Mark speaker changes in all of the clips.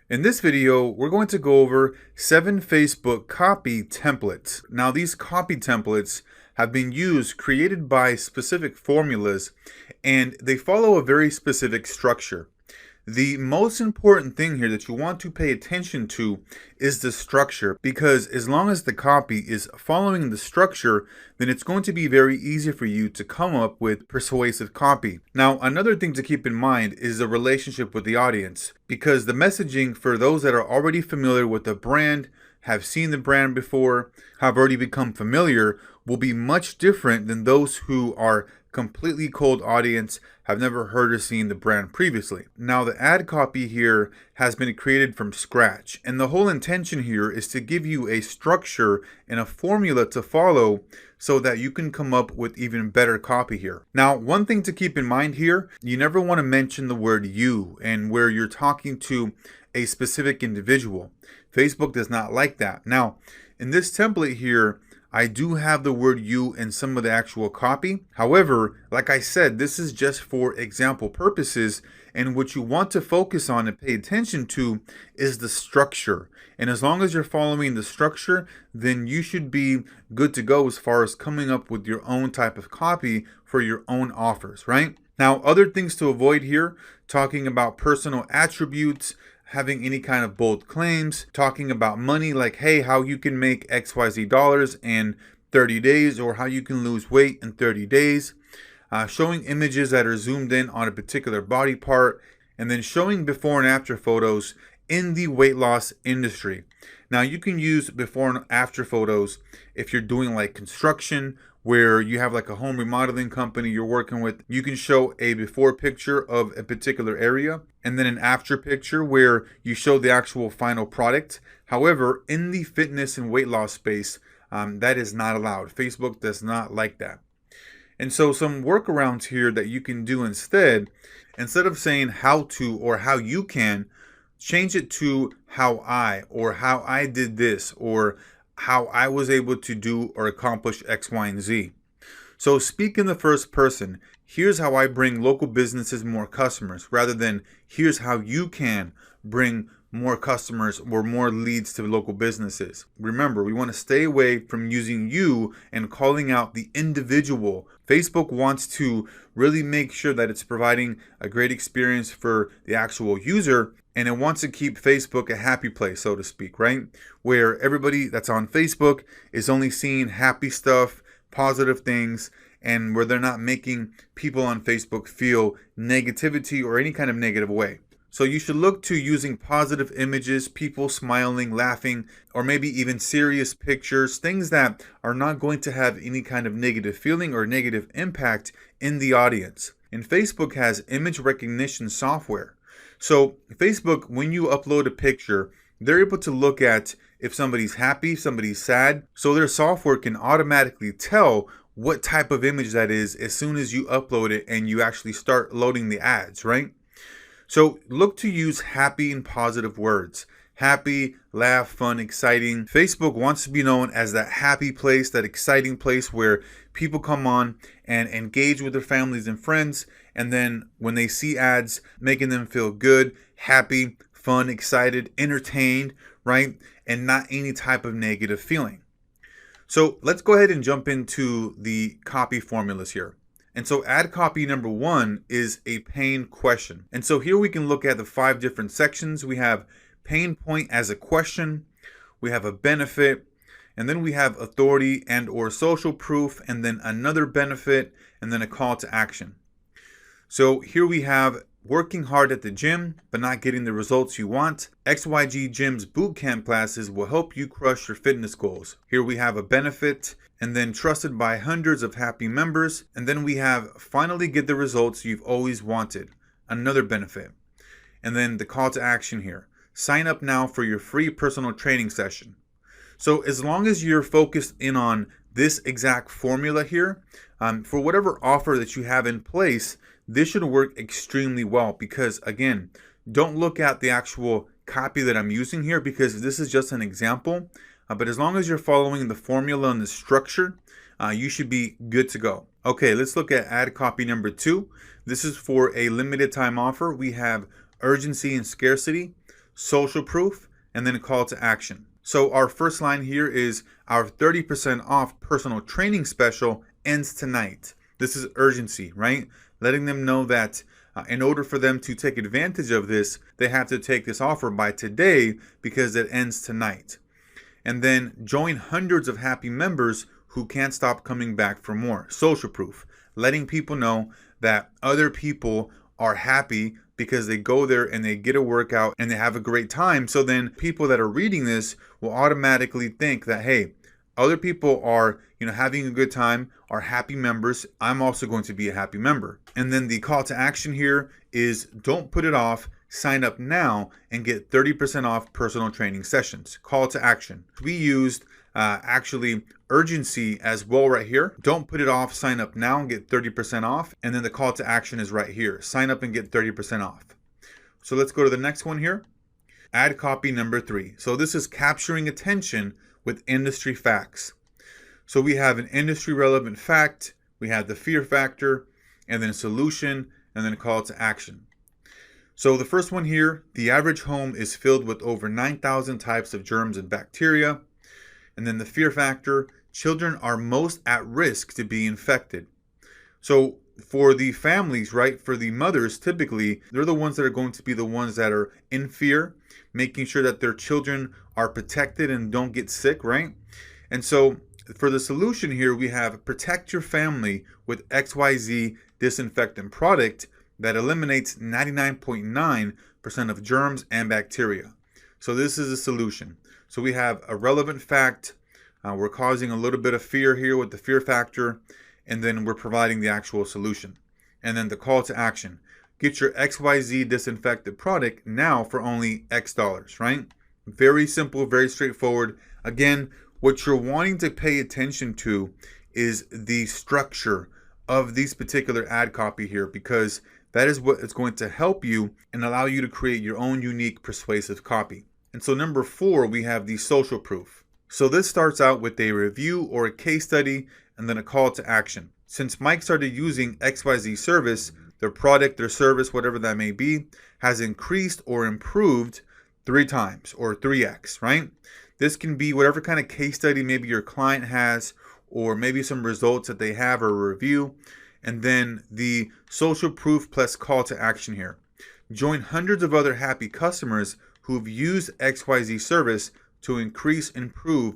Speaker 1: In this video, we're going to go over 7 Facebook copy templates. Now, these copy templates have been created by specific formulas, and they follow a very specific structure. The most important thing here that you want to pay attention to is the structure, because as long as the copy is following the structure, then it's going to be very easy for you to come up with persuasive copy. Now, another thing to keep in mind is the relationship with the audience, because the messaging for those that are already familiar with the brand, have seen the brand before, have already become familiar, will be much different than those who are completely cold audience, have never heard or seen the brand previously. Now, the ad copy here has been created from scratch, and the whole intention here is to give you a structure and a formula to follow so that you can come up with even better copy here. Now, one thing to keep in mind here, you never want to mention the word you and where you're talking to a specific individual. Facebook does not like that. Now, in this template here, I do have the word you in some of the actual copy. However, like I said, this is just for example purposes, and what you want to focus on and pay attention to is the structure. And as long as you're following the structure, then you should be good to go as far as coming up with your own type of copy for your own offers, right? Now, other things to avoid here, talking about personal attributes, having any kind of bold claims, talking about money like, hey, how you can make XYZ dollars in 30 days or how you can lose weight in 30 days, showing images that are zoomed in on a particular body part, and then showing before and after photos in the weight loss industry. Now, you can use before and after photos if you're doing like construction, where you have like a home remodeling company you're working with. You can show a before picture of a particular area and then an after picture where you show the actual final product. However, in the fitness and weight loss space, that is not allowed. Facebook does not like that. And so some workarounds here that you can do instead of saying how to or how you can, change it to how I, or how I did this, or how I was able to do or accomplish X, Y, and Z. So speak in the first person. Here's how I bring local businesses more customers, rather than here's how you can bring more customers or more leads to local businesses. Remember, we want to stay away from using you and calling out the individual. Facebook wants to really make sure that it's providing a great experience for the actual user, and it wants to keep Facebook a happy place, so to speak, right? Where everybody that's on Facebook is only seeing happy stuff, positive things, and where they're not making people on Facebook feel negativity or any kind of negative way. So you should look to using positive images, people smiling, laughing, or maybe even serious pictures, things that are not going to have any kind of negative feeling or negative impact in the audience. And Facebook has image recognition software. So Facebook, when you upload a picture, they're able to look at if somebody's happy, somebody's sad. So their software can automatically tell what type of image that is as soon as you upload it and you actually start loading the ads, right? So look to use happy and positive words. Happy, laugh, fun, exciting. Facebook wants to be known as that happy place, that exciting place where people come on and engage with their families and friends. And then when they see ads, making them feel good, happy, fun, excited, entertained, right? And not any type of negative feeling. So let's go ahead and jump into the copy formulas here. And so ad copy number 1 is a pain question. And so here we can look at the 5 different sections. We have pain point as a question, we have a benefit, and then we have authority and or social proof, and then another benefit, and then a call to action. So here we have working hard at the gym, but not getting the results you want. XYG Gym's bootcamp classes will help you crush your fitness goals. Here we have a benefit, and then trusted by hundreds of happy members. And then we have finally get the results you've always wanted, another benefit. And then the call to action here. Sign up now for your free personal training session. So as long as you're focused in on this exact formula here, for whatever offer that you have in place, this should work extremely well, because again, don't look at the actual copy that I'm using here, because this is just an example. But as long as you're following the formula and the structure, you should be good to go. Okay, let's look at ad copy number 2. This is for a limited time offer. We have urgency and scarcity. social proof, and then a call to action. So our first line here is our 30% off personal training special ends tonight. This is urgency, right? Letting them know that in order for them to take advantage of this, they have to take this offer by today because it ends tonight. And then join hundreds of happy members who can't stop coming back for more. Social proof, letting people know that other people are happy because they go there and they get a workout and they have a great time. So then people that are reading this will automatically think that, hey, other people are, having a good time, are happy members. I'm also going to be a happy member. And then the call to action here is don't put it off. Sign up now and get 30% off personal training sessions. Call to action. We used actually urgency as well right here. Don't put it off. Sign up now and get 30% off. And then the call to action is right here. Sign up and get 30% off. So let's go to the next one here. Ad copy number 3. So this is capturing attention with industry facts. So we have an industry relevant fact, we have the fear factor, and then a solution, and then a call to action. So the first one here, the average home is filled with over 9,000 types of germs and bacteria. And then the fear factor, children are most at risk to be infected. So for the families, right, for the mothers, typically, they're the ones that are going to be the ones that are in fear, making sure that their children are protected and don't get sick, right? And so for the solution here, we have protect your family with XYZ disinfectant product that eliminates 99.9% of germs and bacteria. So this is a solution. So we have a relevant fact. We're causing a little bit of fear here with the fear factor, and then we're providing the actual solution. And then the call to action. Get your XYZ disinfectant product now for only X dollars, right? Very simple, very straightforward. Again, what you're wanting to pay attention to is the structure of these particular ad copy here, because that is what is going to help you and allow you to create your own unique persuasive copy. And so number 4, we have the social proof. So this starts out with a review or a case study and then a call to action. Since Mike started using XYZ service, their product, their service, whatever that may be, has increased or improved 3 times or 3x, right? This can be whatever kind of case study maybe your client has, or maybe some results that they have or a review. And then the social proof plus call to action here. Join hundreds of other happy customers who've used XYZ service to increase, improve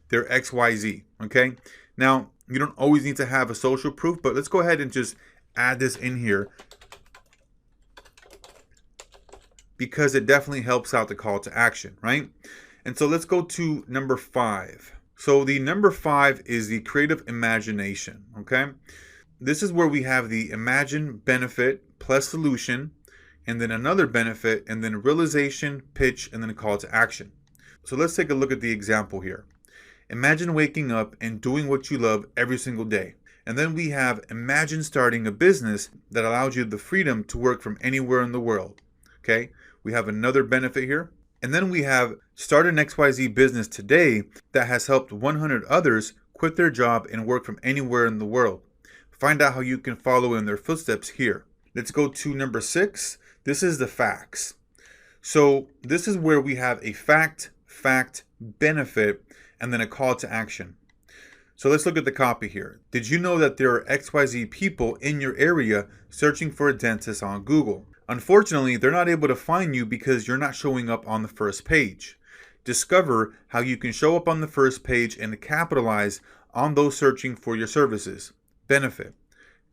Speaker 1: their XYZ, okay? Now, you don't always need to have a social proof, but let's go ahead and just add this in here because it definitely helps out the call to action, right? And so let's go to number 5. So the number 5 is the creative imagination, okay? This is where we have the imagine benefit plus solution, and then another benefit, and then realization, pitch, and then a call to action. So let's take a look at the example here. Imagine waking up and doing what you love every single day. And then we have imagine starting a business that allows you the freedom to work from anywhere in the world. Okay, we have another benefit here. And then we have start an XYZ business today that has helped 100 others quit their job and work from anywhere in the world. Find out how you can follow in their footsteps here. Let's go to number 6. This is the facts. So this is where we have a fact, benefit, and then a call to action. So let's look at the copy here. Did you know that there are XYZ people in your area searching for a dentist on Google? Unfortunately, they're not able to find you because you're not showing up on the first page. Discover how you can show up on the first page and capitalize on those searching for your services. Benefit.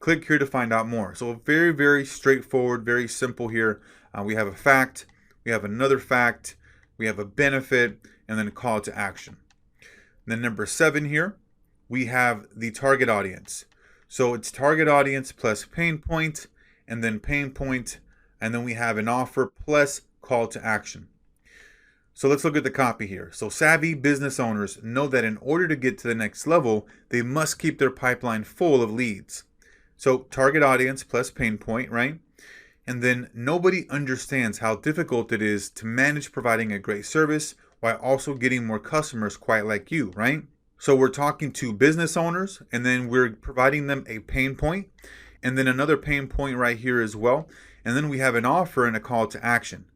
Speaker 1: Click here to find out more. So very, very straightforward, very simple here. We have a fact, we have another fact, we have a benefit, and then a call to action. Then number 7 here, we have the target audience. So it's target audience plus pain point, and then pain point, and then we have an offer plus call to action. So let's look at the copy here. So savvy business owners know that in order to get to the next level, they must keep their pipeline full of leads. So target audience plus pain point, right? And then nobody understands how difficult it is to manage providing a great service while also getting more customers quite like you, right? So we're talking to business owners, and then we're providing them a pain point, and then another pain point right here as well. And then we have an offer and a call to action.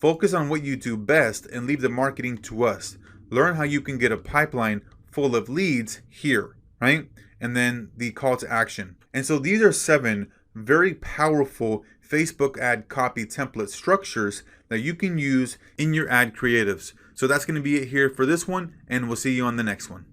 Speaker 1: Focus on what you do best and leave the marketing to us. Learn how you can get a pipeline full of leads here, right? And then the call to action. And so these are 7 very powerful Facebook ad copy template structures that you can use in your ad creatives. So that's going to be it here for this one, and we'll see you on the next one.